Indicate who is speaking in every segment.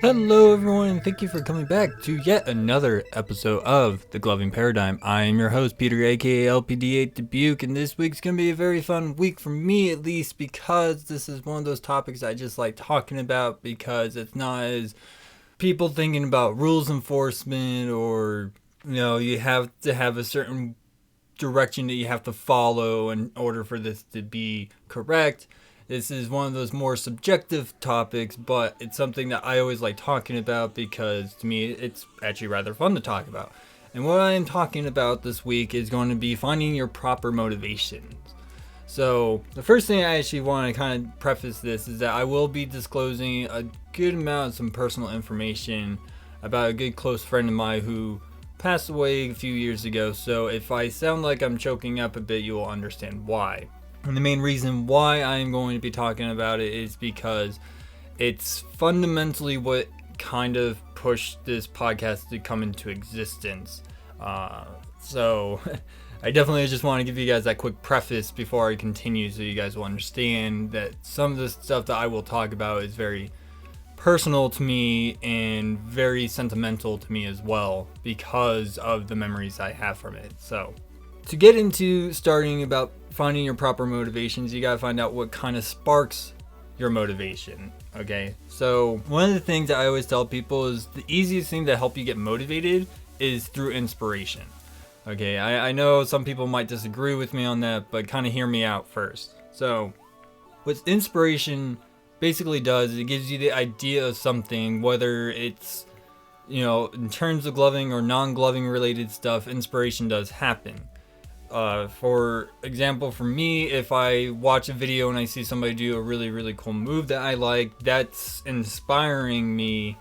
Speaker 1: Hello everyone, and thank you for coming back to yet another episode of The Gloving Paradigm. I am your host, Peter, aka LPD8 Dubuque, and this week's going to be a very fun week for me at least, because this is one of those topics I just like talking about, because it's not as people thinking about rules enforcement, or, you have to have a certain direction that you have to follow in order for this to be correct. This is one of those more subjective topics, but it's something that I always like talking about because to me it's actually rather fun to talk about. And what I am talking about this week is going to be finding your proper motivations. So the first thing I actually want to kind of preface this is that I will be disclosing a good amount of some personal information about a good close friend of mine who passed away a few years ago. So if I sound like I'm choking up a bit, you will understand why. And the main reason why I'm going to be talking about it is because it's fundamentally what kind of pushed this podcast to come into existence. So I definitely just want to give you guys that quick preface before I continue, so you guys will understand that some of the stuff that I will talk about is very personal to me and very sentimental to me as well, because of the memories I have from it. So to get into starting about finding your proper motivations, you gotta find out what kind of sparks your motivation. Okay, so one of the things that I always tell people is the easiest thing to help you get motivated is through inspiration. Okay, I know some people might disagree with me on that, but kind of hear me out first. So what inspiration basically does is it gives you the idea of something, whether it's, in terms of gloving or non-gloving related stuff. Inspiration does happen. For example, for me, if I watch a video and I see somebody do a really, really cool move that I like, that's inspiring me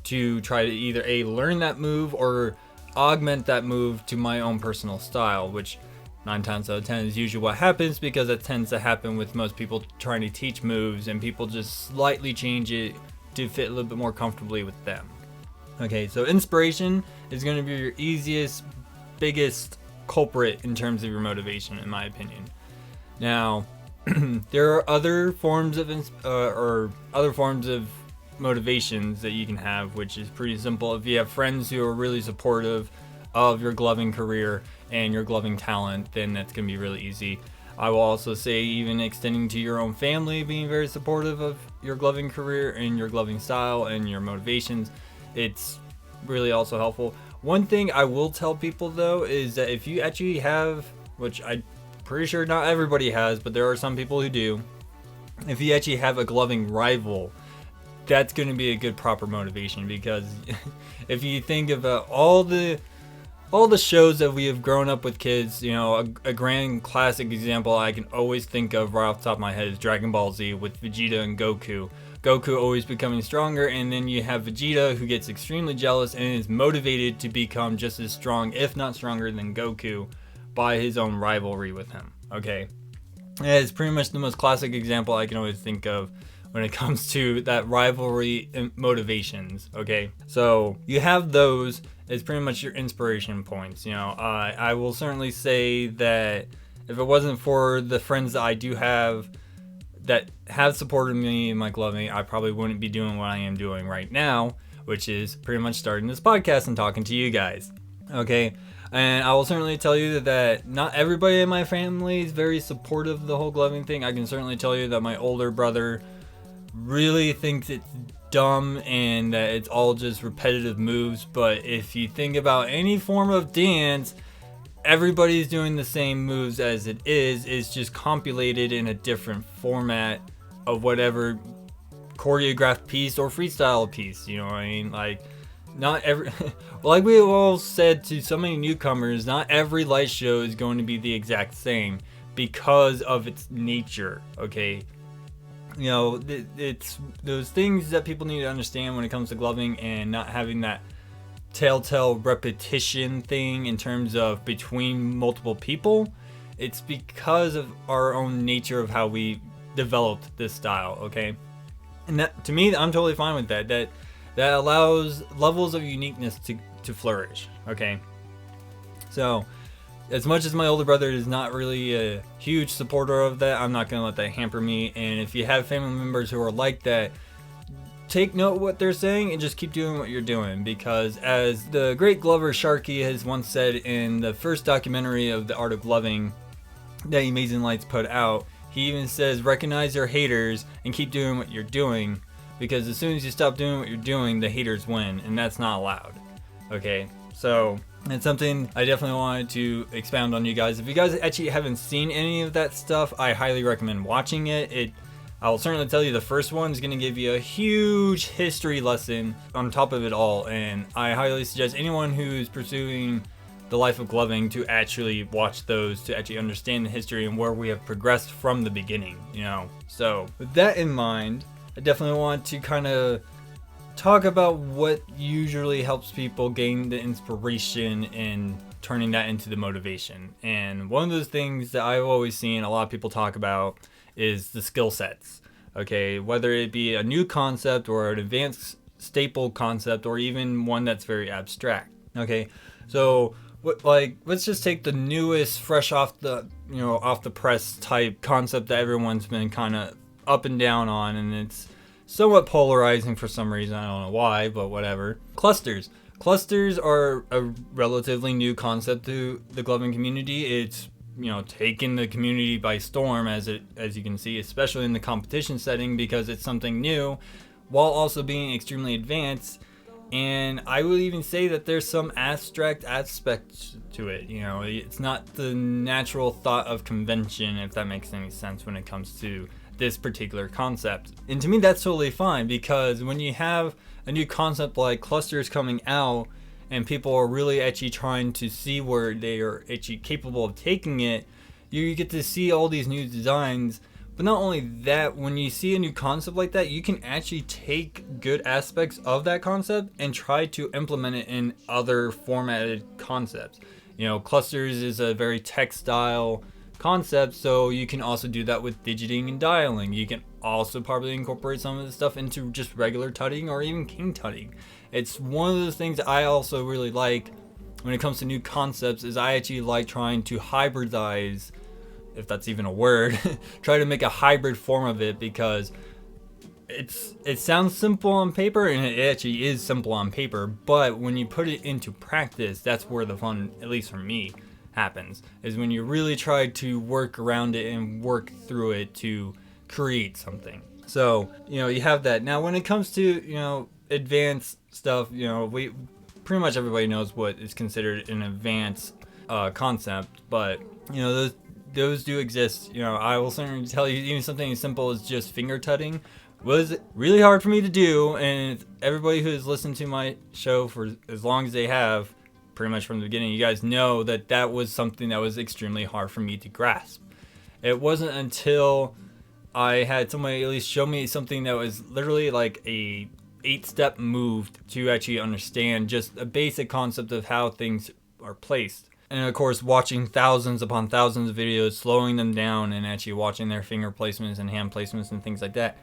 Speaker 1: to try to either learn that move or augment that move to my own personal style, which 9 times out of 10 is usually what happens, because that tends to happen with most people trying to teach moves, and people just slightly change it to fit a little bit more comfortably with them. Okay, so inspiration is going to be your easiest, biggest culprit in terms of your motivation, in my opinion. Now, there are other forms of motivations that you can have, which is pretty simple. If you have friends who are really supportive of your gloving career and your gloving talent, then that's going to be really easy. I will also say, even extending to your own family being very supportive of your gloving career and your gloving style and your motivations, it's really also helpful. One thing I will tell people though is that if you actually have, which I'm pretty sure not everybody has, but there are some people who do, if you actually have a gloving rival, that's going to be a good proper motivation, because if you think about all the shows that we have grown up with kids, a grand classic example I can always think of right off the top of my head is Dragon Ball Z with Vegeta and Goku. Goku always becoming stronger, and then you have Vegeta who gets extremely jealous and is motivated to become just as strong, if not stronger, than Goku by his own rivalry with him. Okay, it's pretty much the most classic example I can always think of when it comes to that rivalry motivations. Okay, so you have those as pretty much your inspiration points. I will certainly say that if it wasn't for the friends that I do have that have supported me in my gloving, I probably wouldn't be doing what I am doing right now, which is pretty much starting this podcast and talking to you guys. Okay, and I will certainly tell you that not everybody in my family is very supportive of the whole gloving thing. I can certainly tell you that my older brother really thinks it's dumb and that it's all just repetitive moves. But if you think about any form of dance, everybody's doing the same moves as it is. It's just compiled in a different format of whatever choreographed piece or freestyle piece. You know what I mean? Like, not every, like we all said to so many newcomers, not every light show is going to be the exact same because of its nature. Okay, it's those things that people need to understand when it comes to gloving, and not having that telltale repetition thing in terms of between multiple people. It's because of our own nature of how we developed this style. Okay, and that, to me, I'm totally fine with that. That allows levels of uniqueness to flourish. Okay, so as much as my older brother is not really a huge supporter of that, I'm not going to let that hamper me. And if you have family members who are like that, take note of what they're saying and just keep doing what you're doing, because as the great Glover Sharkey has once said in the first documentary of the Art of Gloving that Amazing Lights put out, he even says recognize your haters and keep doing what you're doing, because as soon as you stop doing what you're doing, the haters win, and that's not allowed. Okay, so it's something I definitely wanted to expound on you guys. If you guys actually haven't seen any of that stuff, I highly recommend watching it. I'll certainly tell you the first one is going to give you a huge history lesson on top of it all, and I highly suggest anyone who's pursuing the life of gloving to actually watch those to actually understand the history and where we have progressed from the beginning, So with that in mind, I definitely want to kind of talk about what usually helps people gain the inspiration and turning that into the motivation. And one of those things that I've always seen a lot of people talk about is the skill sets. Okay, whether it be a new concept or an advanced staple concept or even one that's very abstract. Okay, so let's just take the newest, fresh off the press type concept that everyone's been kind of up and down on, and it's somewhat polarizing for some reason. I don't know why, but whatever. Clusters are a relatively new concept to the gloving community. It's taken the community by storm, as you can see, especially in the competition setting, because it's something new while also being extremely advanced. And I would even say that there's some abstract aspects to it. It's not the natural thought of convention, if that makes any sense, when it comes to this particular concept. And to me, that's totally fine, because when you have a new concept like clusters coming out and people are really actually trying to see where they are actually capable of taking it, you get to see all these new designs. But not only that, when you see a new concept like that, you can actually take good aspects of that concept and try to implement it in other formatted concepts. Clusters is a very textile concept, so you can also do that with digiting and dialing. You can also probably incorporate some of the stuff into just regular tutting or even king tutting. It's one of those things I also really like when it comes to new concepts, is I actually like trying to hybridize, if that's even a word, try to make a hybrid form of it, because it sounds simple on paper, and it actually is simple on paper, but when you put it into practice, that's where the fun, at least for me, happens, is when you really try to work around it and work through it to create something. So, you have that. Now, when it comes to, advanced stuff, we pretty much everybody knows what is considered an advanced concept, but, those do exist. I will certainly tell you, even something as simple as just finger tutting was really hard for me to do, and everybody who has listened to my show for as long as they have, pretty much from the beginning, you guys know that was something that was extremely hard for me to grasp. It wasn't until I had somebody at least show me something that was literally like a 8-step move to actually understand just a basic concept of how things are placed. And of course, watching thousands upon thousands of videos, slowing them down and actually watching their finger placements and hand placements and things like that.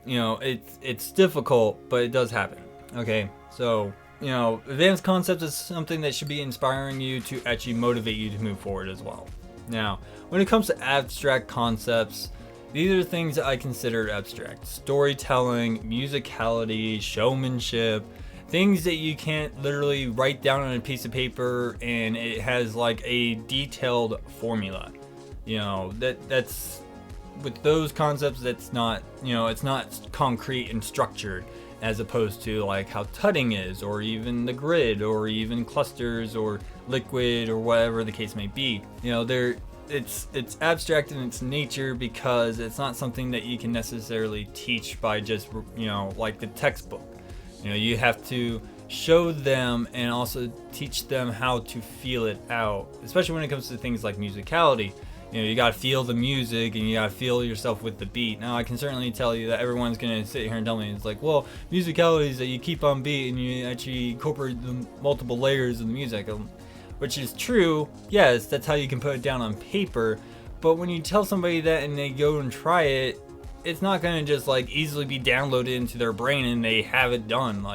Speaker 1: It's difficult, but it does happen. Okay, so advanced concepts is something that should be inspiring you to actually motivate you to move forward as well. Now, when it comes to abstract concepts, these are things that I consider abstract. Storytelling, musicality, showmanship, things that you can't literally write down on a piece of paper and it has like a detailed formula. That's with those concepts, that's not, it's not concrete and structured, as opposed to like how tutting is, or even the grid, or even clusters, or liquid, or whatever the case may be. It's abstract in its nature, because it's not something that you can necessarily teach by just like the textbook. You have to show them and also teach them how to feel it out, especially when it comes to things like musicality. You gotta feel the music and you gotta feel yourself with the beat. Now, I can certainly tell you that everyone's gonna sit here and tell me, it's like, well, musicality is that you keep on beat and you actually incorporate the multiple layers of the music, which is true. Yes, that's how you can put it down on paper. But when you tell somebody that and they go and try it, it's not gonna just like easily be downloaded into their brain and they have it done.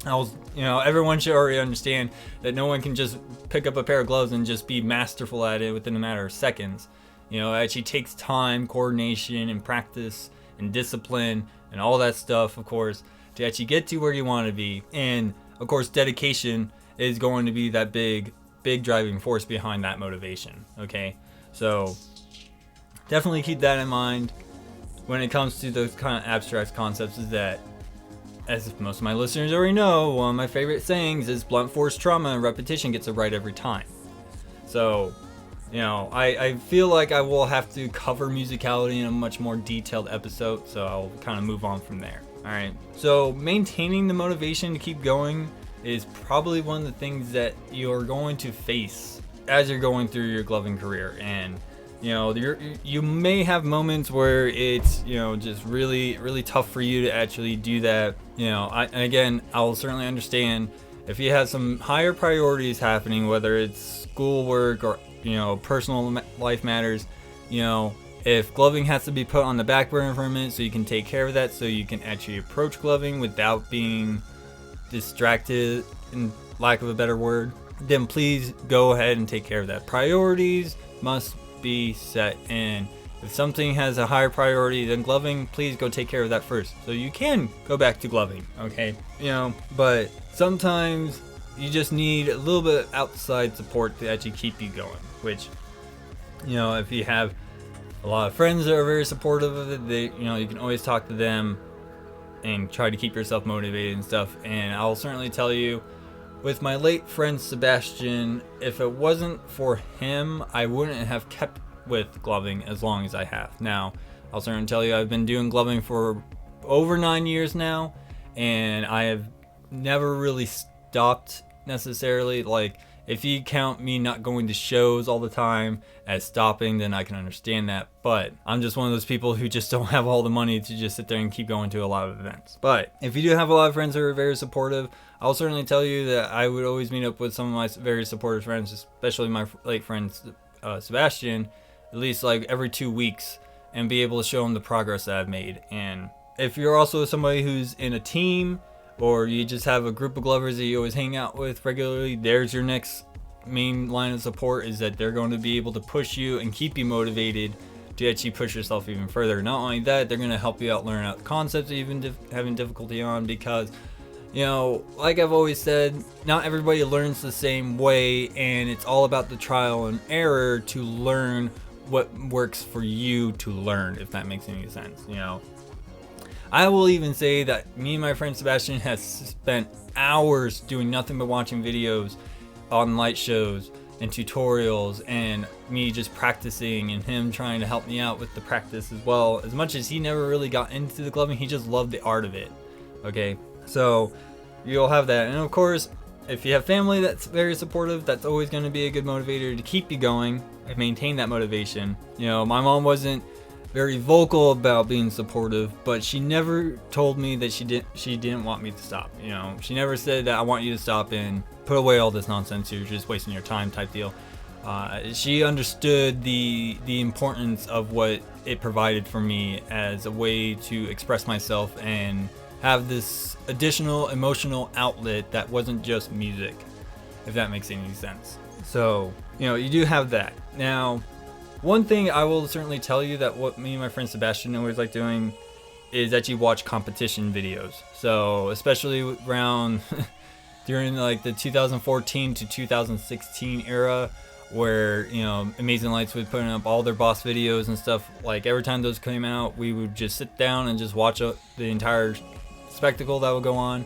Speaker 1: Everyone should already understand that no one can just pick up a pair of gloves and just be masterful at it within a matter of seconds. It actually takes time, coordination, and practice and discipline and all that stuff, of course, to actually get to where you want to be. And of course, dedication is going to be that big driving force behind that motivation. Okay, so definitely keep that in mind when it comes to those kind of abstract concepts. Is that, as most of my listeners already know, one of my favorite sayings is blunt force trauma and repetition gets it right every time. So, I feel like I will have to cover musicality in a much more detailed episode, so I'll kind of move on from there. Alright, so maintaining the motivation to keep going is probably one of the things that you're going to face as you're going through your gloving career. And you may have moments where it's just really tough for you to actually do that. I'll certainly understand if you have some higher priorities happening, whether it's schoolwork or personal life matters. If gloving has to be put on the back burner for a minute so you can take care of that, so you can actually approach gloving without being distracted, in lack of a better word, then please go ahead and take care of that. Priorities must be set, and if something has a higher priority than gloving, please go take care of that first so you can go back to gloving. Okay, but sometimes you just need a little bit of outside support to actually keep you going, which if you have a lot of friends that are very supportive of it, you can always talk to them and try to keep yourself motivated and stuff. And I'll certainly tell you, with my late friend Sebastian, if it wasn't for him, I wouldn't have kept with gloving as long as I have. Now, I'll certainly tell you, I've been doing gloving for over 9 years now, and I have never really stopped necessarily. Like, if you count me not going to shows all the time as stopping, then I can understand that. But I'm just one of those people who just don't have all the money to just sit there and keep going to a lot of events. But if you do have a lot of friends who are very supportive, I'll certainly tell you that I would always meet up with some of my very supportive friends, especially my late friend Sebastian, at least like every 2 weeks, and be able to show them the progress that I've made. And if you're also somebody who's in a team, or you just have a group of glovers that you always hang out with regularly, there's your next main line of support, is that they're going to be able to push you and keep you motivated to actually push yourself even further. Not only that, they're going to help you out learn out concepts that you've been having difficulty on, because like I've always said, not everybody learns the same way, and it's all about the trial and error to learn what works for you to learn, if that makes any sense. I will even say that me and my friend Sebastian has spent hours doing nothing but watching videos on light shows and tutorials, and me just practicing, and him trying to help me out with the practice as well. As much as he never really got into the gloving, he just loved the art of it. Okay, so you'll have that. And of course, if you have family that's very supportive, that's always going to be a good motivator to keep you going and maintain that motivation. My mom wasn't very vocal about being supportive, but she never told me that she didn't want me to stop. She never said that I want you to stop and put away all this nonsense, you're just wasting your time type deal. She understood the importance of what it provided for me as a way to express myself and have this additional emotional outlet that wasn't just music, if that makes any sense. So you do have that. Now, one thing I will certainly tell you that what me and my friend Sebastian always like doing is that you watch competition videos. So especially around during like the 2014 to 2016 era, where Amazing Lights would put up all their boss videos and stuff. Like every time those came out, we would just sit down and just watch the entire spectacle that would go on.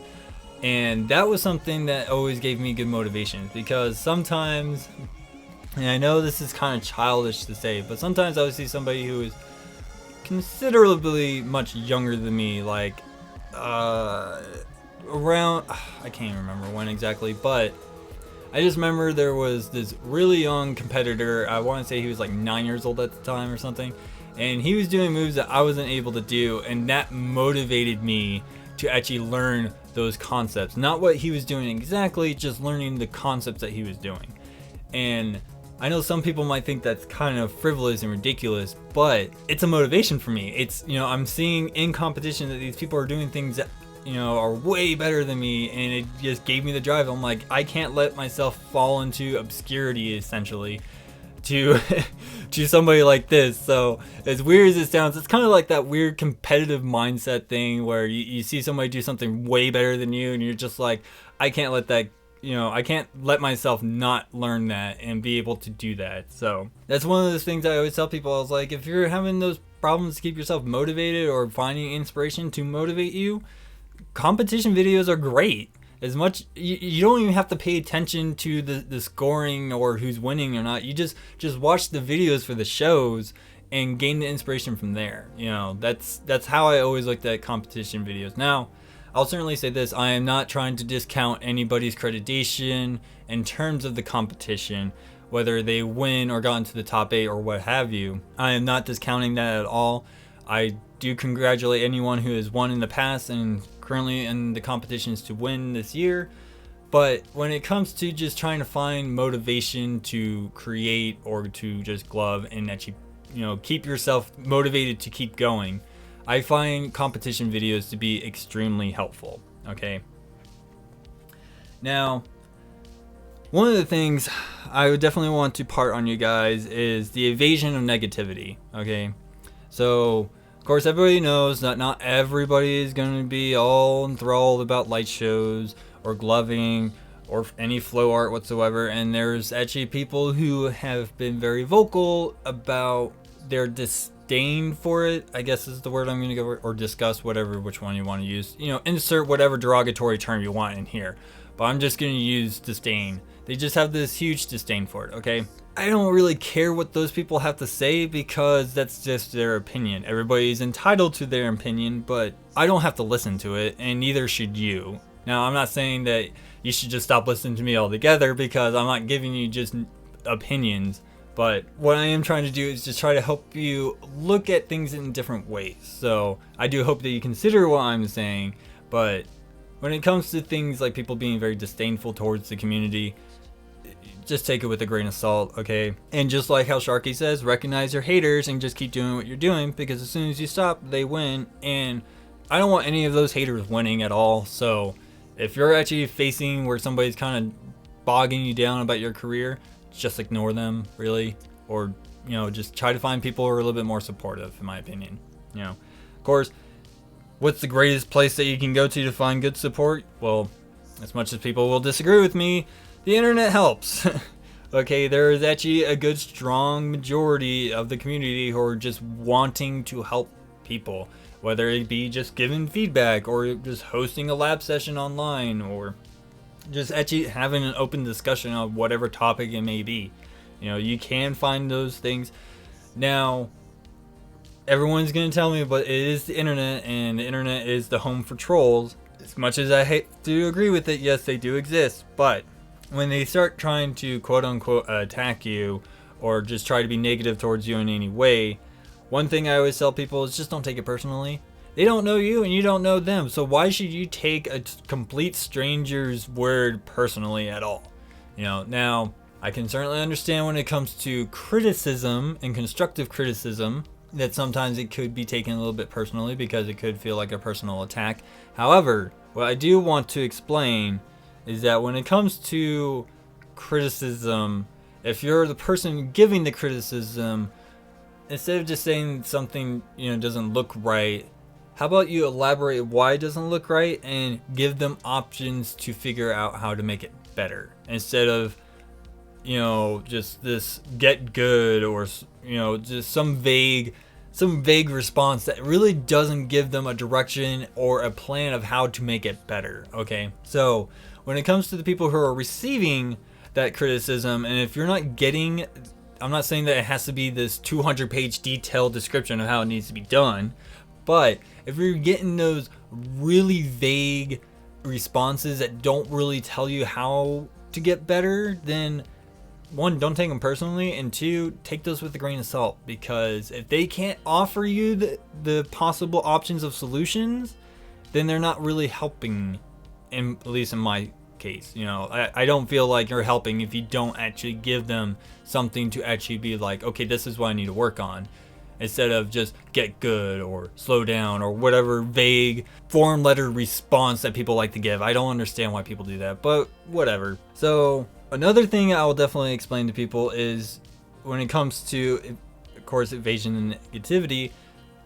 Speaker 1: And that was something that always gave me good motivation, because sometimes, and I know this is kind of childish to say, but sometimes I would see somebody who is considerably much younger than me, like around, I can't even remember when exactly, but I just remember there was this really young competitor. I want to say he was like 9 years old at the time or something, and he was doing moves that I wasn't able to do, and that motivated me to actually learn those concepts. Not what he was doing exactly, just learning the concepts that he was doing. And I know some people might think that's kind of frivolous and ridiculous, but it's a motivation for me. It's, I'm seeing in competition that these people are doing things that, are way better than me, and it just gave me the drive. I'm like, I can't let myself fall into obscurity, essentially, to to somebody like this. So as weird as it sounds, it's kind of like that weird competitive mindset thing where you see somebody do something way better than you and you're just like, I can't let that, I can't let myself not learn that and be able to do that. So that's one of those things I always tell people. I was like, if you're having those problems to keep yourself motivated or finding inspiration to motivate you, competition videos are great. As much you don't even have to pay attention to the scoring or who's winning or not. You just watch the videos for the shows and gain the inspiration from there. That's how I always looked at competition videos. Now, I'll certainly say this: I am not trying to discount anybody's accreditation in terms of the competition, whether they win or got into the top 8 or what have you. I am not discounting that at all. I do congratulate anyone who has won in the past and currently in the competitions to win this year. But when it comes to just trying to find motivation to create or to just glove and actually, keep yourself motivated to keep going, I find competition videos to be extremely helpful. Okay. Now, one of the things I would definitely want to part on you guys is the evasion of negativity. Okay. So, of course, everybody knows that not everybody is going to be all enthralled about light shows or gloving or any flow art whatsoever. And there's actually people who have been very vocal about their disdain for it, I guess is the word I'm going to go, or disgust, which one you want to use. Insert whatever derogatory term you want in here. But I'm just going to use disdain. They just have this huge disdain for it, okay? I don't really care what those people have to say because that's just their opinion. Everybody's entitled to their opinion, but I don't have to listen to it, and neither should you. Now, I'm not saying that you should just stop listening to me altogether because I'm not giving you just opinions, but what I am trying to do is just try to help you look at things in different ways. So I do hope that you consider what I'm saying, but when it comes to things like people being very disdainful towards the community, just take it with a grain of salt, okay? And just like how Sharky says, recognize your haters and just keep doing what you're doing, because as soon as you stop, they win. And I don't want any of those haters winning at all. So if you're actually facing where somebody's kind of bogging you down about your career, just ignore them, really. Or, just try to find people who are a little bit more supportive, in my opinion. Of course, what's the greatest place that you can go to find good support? Well, as much as people will disagree with me, the internet helps. Okay, there is actually a good strong majority of the community who are just wanting to help people, whether it be just giving feedback or just hosting a lab session online or just actually having an open discussion on whatever topic it may be. You can find those things. Now, everyone's going to tell me, but it is the internet, and the internet is the home for trolls. As much as I hate to agree with it, yes, they do exist, but when they start trying to quote-unquote attack you or just try to be negative towards you in any way, one thing I always tell people is just don't take it personally. They don't know you and you don't know them, so why should you take a complete stranger's word personally at all? Now, I can certainly understand when it comes to criticism and constructive criticism that sometimes it could be taken a little bit personally because it could feel like a personal attack. However, what I do want to explain is that when it comes to criticism, if you're the person giving the criticism, instead of just saying something doesn't look right, how about you elaborate why it doesn't look right and give them options to figure out how to make it better, instead of just this get good or just some vague response that really doesn't give them a direction or a plan of how to make it better. Okay, so when it comes to the people who are receiving that criticism, and if you're not getting, I'm not saying that it has to be this 200-page detailed description of how it needs to be done, but if you're getting those really vague responses that don't really tell you how to get better, then one, don't take them personally, and two, take those with a grain of salt, because if they can't offer you the possible options of solutions, then they're not really helping, at least in my case. I don't feel like you're helping if you don't actually give them something to actually be like, okay, this is what I need to work on, instead of just get good or slow down or whatever vague form letter response that people like to give. I don't understand why people do that, but whatever. So another thing I will definitely explain to people is when it comes to, of course, evasion and negativity,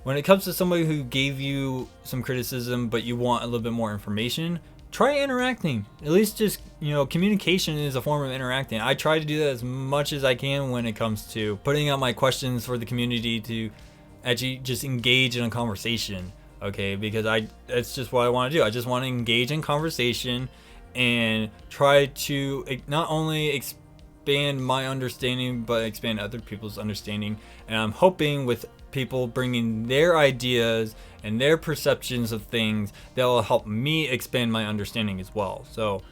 Speaker 1: when it comes to somebody who gave you some criticism but you want a little bit more information, try interacting. At least just, communication is a form of interacting. I try to do that as much as I can when it comes to putting out my questions for the community to actually just engage in a conversation, okay? Because that's just what I want to do. I just want to engage in conversation and try to not only expand my understanding, but expand other people's understanding. And I'm hoping with people bringing their ideas and their perceptions of things, that will help me expand my understanding as well. So,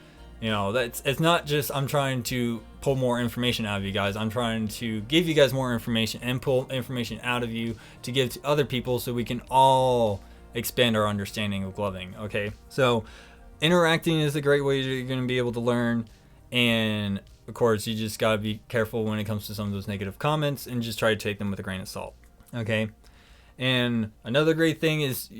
Speaker 1: it's not just I'm trying to pull more information out of you guys. I'm trying to give you guys more information and pull information out of you to give to other people so we can all expand our understanding of gloving, okay? So interacting is a great way you're going to be able to learn, and of course you just got to be careful when it comes to some of those negative comments and just try to take them with a grain of salt, okay? And another great thing is,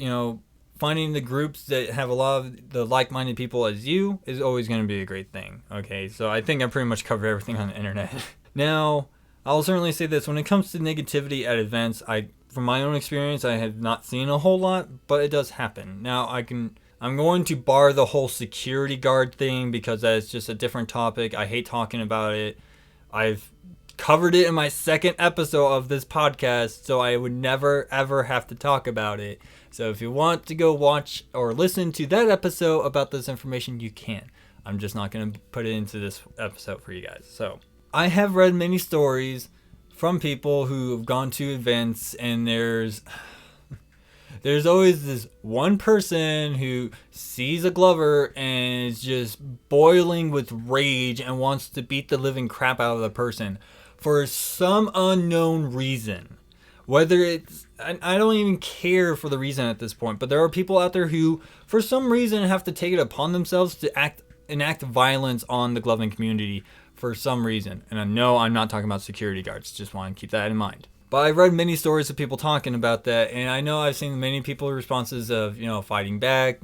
Speaker 1: finding the groups that have a lot of the like-minded people as you is always going to be a great thing, okay? So I think I pretty much covered everything on the internet. Now, I'll certainly say this, when it comes to negativity at events, from my own experience, I have not seen a whole lot, but it does happen. Now, I'm going to bar the whole security guard thing because that's just a different topic. I hate talking about it. I've covered it in my second episode of this podcast, so I would never ever have to talk about it. So if you want to go watch or listen to that episode about this information, you can. I'm just not going to put it into this episode for you guys. So I have read many stories from people who have gone to events, and there's always this one person who sees a glover and is just boiling with rage and wants to beat the living crap out of the person for some unknown reason. Whether it's, I don't even care for the reason at this point, but there are people out there who, for some reason, have to take it upon themselves to enact violence on the gloving community for some reason. And I know I'm not talking about security guards, just want to keep that in mind. But I've read many stories of people talking about that, and I know I've seen many people's responses of, fighting back,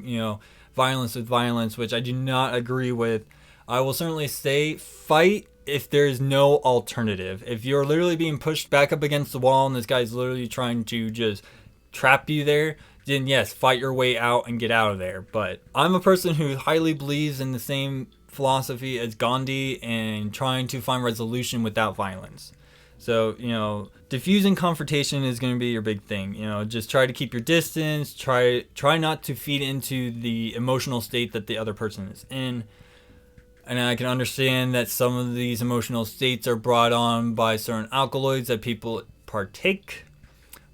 Speaker 1: violence with violence, which I do not agree with. I will certainly say fight if there's no alternative. If you're literally being pushed back up against the wall and this guy's literally trying to just trap you there, then yes, fight your way out and get out of there. But I'm a person who highly believes in the same philosophy as Gandhi and trying to find resolution without violence. So, diffusing confrontation is going to be your big thing. Just try to keep your distance. Try not to feed into the emotional state that the other person is in. And I can understand that some of these emotional states are brought on by certain alkaloids that people partake,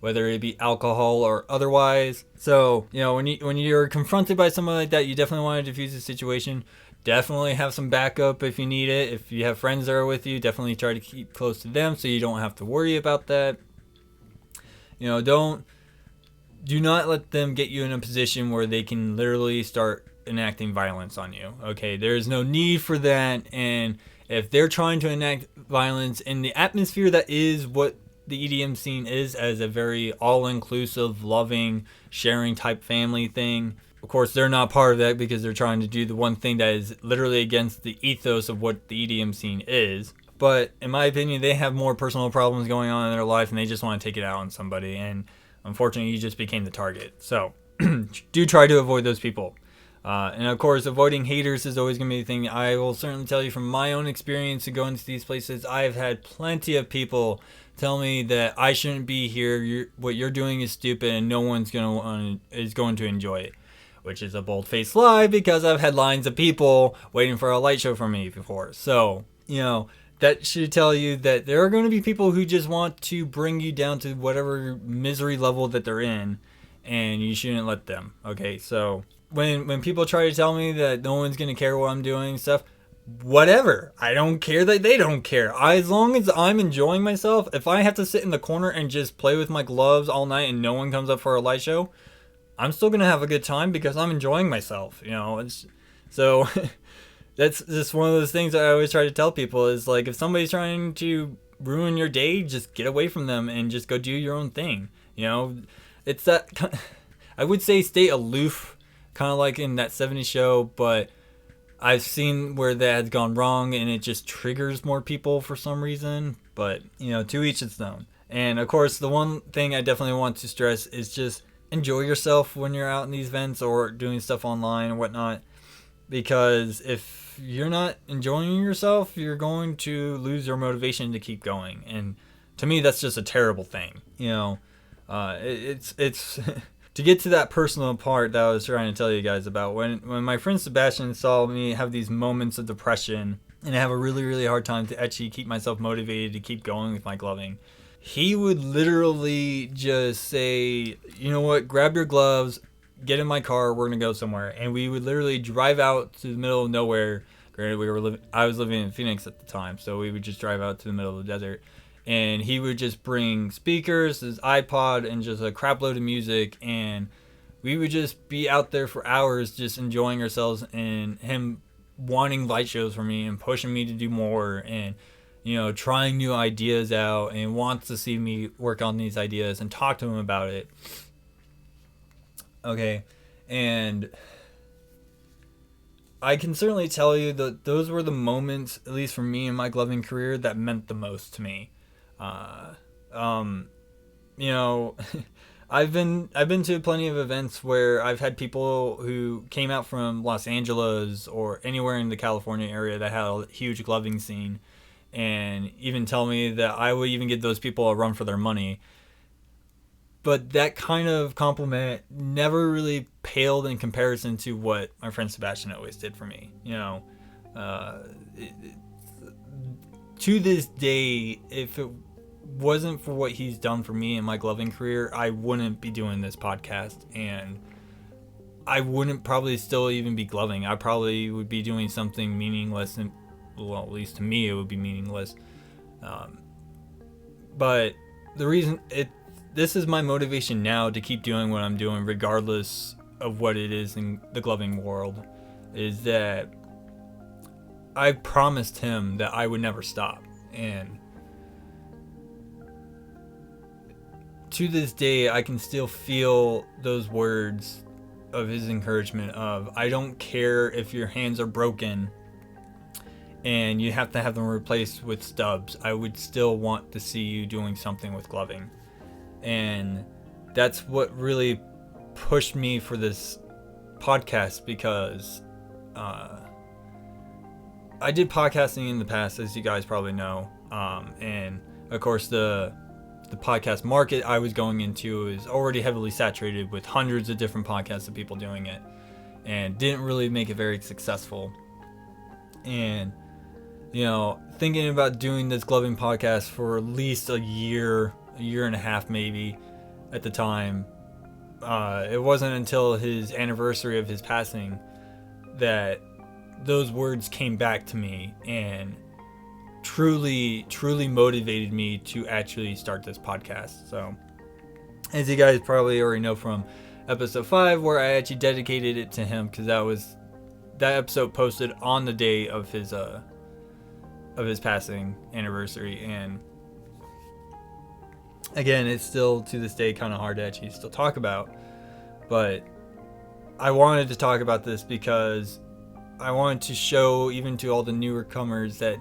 Speaker 1: whether it be alcohol or otherwise. So, when you're confronted by someone like that, you definitely want to diffuse the situation. Definitely have some backup if you need it. If you have friends that are with you, definitely try to keep close to them so you don't have to worry about that. Do not let them get you in a position where they can literally start enacting violence on you. Okay, there's no need for that. And if they're trying to enact violence in the atmosphere that is what the EDM scene is, as a very all-inclusive, loving, sharing type family thing, of course they're not part of that because they're trying to do the one thing that is literally against the ethos of what the EDM scene is. But in my opinion, they have more personal problems going on in their life and they just want to take it out on somebody, and unfortunately you just became the target. So do try to avoid those people. And of course, avoiding haters is always going to be the thing. I will certainly tell you from my own experience of going to these places, I've had plenty of people tell me that I shouldn't be here. What you're doing is stupid, and no one's going to enjoy it, which is a bold-faced lie because I've had lines of people waiting for a light show from me before. So, that should tell you that there are going to be people who just want to bring you down to whatever misery level that they're in, and you shouldn't let them. Okay, so when people try to tell me that no one's going to care what I'm doing and stuff, whatever. I don't care that they don't care. As long as I'm enjoying myself, if I have to sit in the corner and just play with my gloves all night and no one comes up for a light show, I'm still going to have a good time because I'm enjoying myself. So that's just one of those things that I always try to tell people is like, if somebody's trying to ruin your day, just get away from them and just go do your own thing. It's that, I would say stay aloof, kind of like in that 70s show, but I've seen where that has gone wrong and it just triggers more people for some reason. But, to each its own. And, of course, the one thing I definitely want to stress is just enjoy yourself when you're out in these events or doing stuff online and whatnot. Because if you're not enjoying yourself, you're going to lose your motivation to keep going. And to me, that's just a terrible thing. It's to get to that personal part that I was trying to tell you guys about. When my friend Sebastian saw me have these moments of depression and I have a really, really hard time to actually keep myself motivated to keep going with my gloving, he would literally just say, you know what, grab your gloves, get in my car, we're going to go somewhere. And we would literally drive out to the middle of nowhere. Granted, I was living in Phoenix at the time, so we would just drive out to the middle of the desert. And he would just bring speakers, his iPod, and just a crap load of music. And we would just be out there for hours just enjoying ourselves, and him wanting light shows for me and pushing me to do more and, trying new ideas out, and wants to see me work on these ideas and talk to him about it. Okay, and I can certainly tell you that those were the moments, at least for me in my gloving career, that meant the most to me. I've been to plenty of events where I've had people who came out from Los Angeles or anywhere in the California area that had a huge gloving scene, and even tell me that I would even give those people a run for their money. But that kind of compliment never really paled in comparison to what my friend Sebastian always did for me. To this day, if it wasn't for what he's done for me in my gloving career, I wouldn't be doing this podcast, and I wouldn't probably still even be gloving. I probably would be doing something meaningless, and well, at least to me it would be meaningless. But the reason this is my motivation now to keep doing what I'm doing, regardless of what it is in the gloving world, is that I promised him that I would never stop. And to this day, I can still feel those words of his encouragement of, I don't care if your hands are broken and you have to have them replaced with stubs. I would still want to see you doing something with gloving. And that's what really pushed me for this podcast, because I did podcasting in the past, as you guys probably know. And of course, the podcast market I was going into is already heavily saturated with hundreds of different podcasts of people doing it, and didn't really make it very successful. And thinking about doing this gloving podcast for at least a year and a half maybe at the time, it wasn't until his anniversary of his passing that those words came back to me and truly motivated me to actually start this podcast. So, as you guys probably already know from episode 5, where I actually dedicated it to him, because that episode posted on the day of his passing anniversary. And again, it's still to this day kind of hard to actually still talk about, but I wanted to talk about this because I wanted to show even to all the newer comers that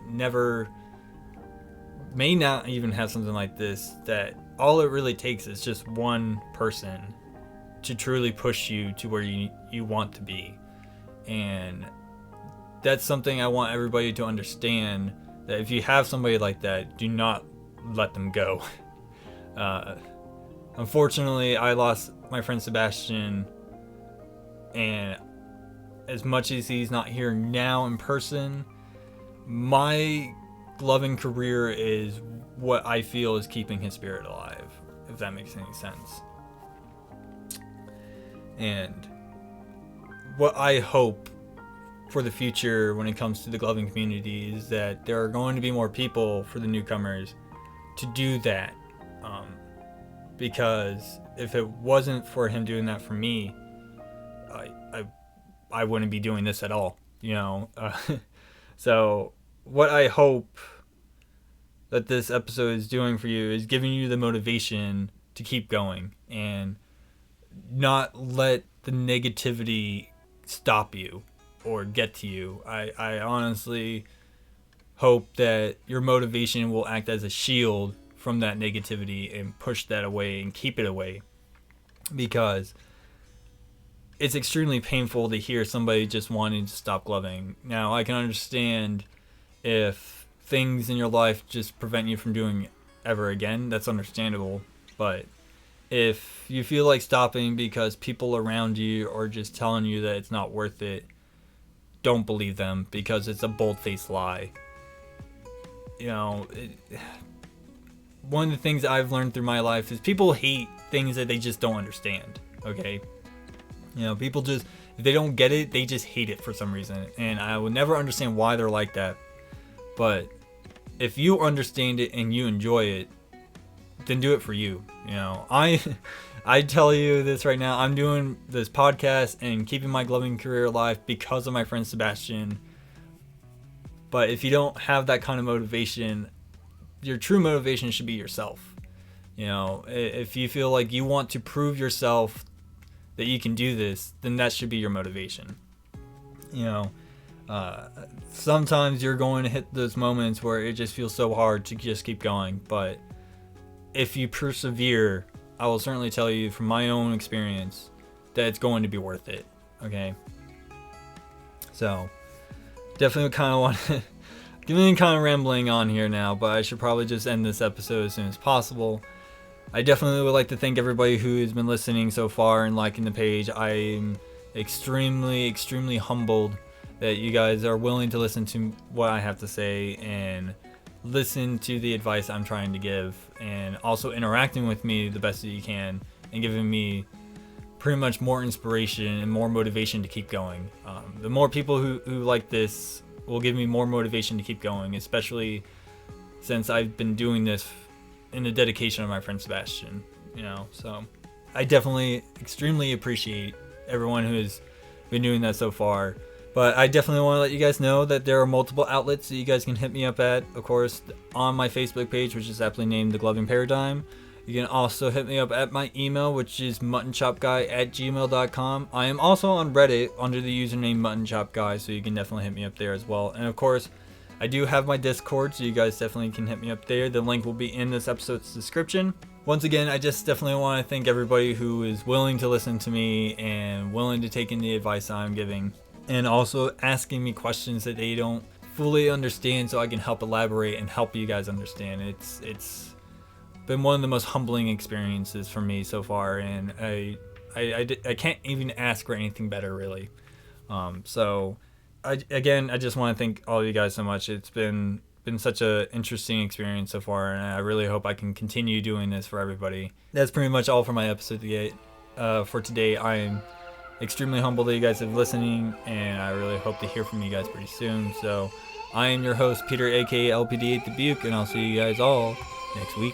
Speaker 1: may not even have something like this, that all it really takes is just one person to truly push you to where you want to be. And that's something I want everybody to understand, that if you have somebody like that, do not let them go. Unfortunately, I lost my friend Sebastian, and as much as he's not here now in person, my gloving career is what I feel is keeping his spirit alive, if that makes any sense. And what I hope for the future when it comes to the gloving community is that there are going to be more people for the newcomers to do that. Because if it wasn't for him doing that for me, I wouldn't be doing this at all, So what I hope that this episode is doing for you is giving you the motivation to keep going and not let the negativity stop you or get to you. I honestly hope that your motivation will act as a shield from that negativity and push that away and keep it away, because it's extremely painful to hear somebody just wanting to stop gloving. Now, I can understand if things in your life just prevent you from doing it ever again. That's understandable. But if you feel like stopping because people around you are just telling you that it's not worth it, don't believe them, because it's a bold-faced lie. You know, one of the things I've learned through my life is people hate things that they just don't understand, okay? You know, people just, if they don't get it, they just hate it for some reason. And I will never understand why they're like that. But if you understand it and you enjoy it, then do it for you. You know, I tell you this right now, I'm doing this podcast and keeping my gloving career alive because of my friend Sebastian. But if you don't have that kind of motivation, your true motivation should be yourself. You know, if you feel like you want to prove yourself that you can do this, then that should be your motivation. You know, sometimes you're going to hit those moments where it just feels so hard to just keep going. But if you persevere, I will certainly tell you from my own experience that it's going to be worth it. Okay. So definitely kind of want to getting kind of rambling on here now, but I should probably just end this episode as soon as possible. I definitely would like to thank everybody who has been listening so far and liking the page. I'm extremely humbled that you guys are willing to listen to what I have to say and listen to the advice I'm trying to give, and also interacting with me the best that you can and giving me pretty much more inspiration and more motivation to keep going. The more people who like this will give me more motivation to keep going, especially since I've been doing this in the dedication of my friend Sebastian, you know. So I definitely extremely appreciate everyone who has been doing that so far. But I definitely want to let you guys know that there are multiple outlets that you guys can hit me up at. Of course, on my Facebook page, which is aptly named The Gloving Paradigm. You can also hit me up at my email, which is muttonchopguy@gmail.com. I am also on Reddit under the username muttonchopguy, so you can definitely hit me up there as well. And of course, I do have my Discord, so you guys definitely can hit me up there. The link will be in this episode's description. Once again, I just definitely want to thank everybody who is willing to listen to me and willing to take in the advice I'm giving, and also asking me questions that they don't fully understand so I can help elaborate and help you guys understand. It's been one of the most humbling experiences for me so far, and I can't even ask for anything better, really. So I just want to thank all of you guys so much. It's been such a interesting experience so far, and I really hope I can continue doing this for everybody. That's pretty much all for my episode for today. I am extremely humbled that you guys are listening, and I really hope to hear from you guys pretty soon. So I am your host, Peter, aka LPD8 Dubuque, and I'll see you guys all next week.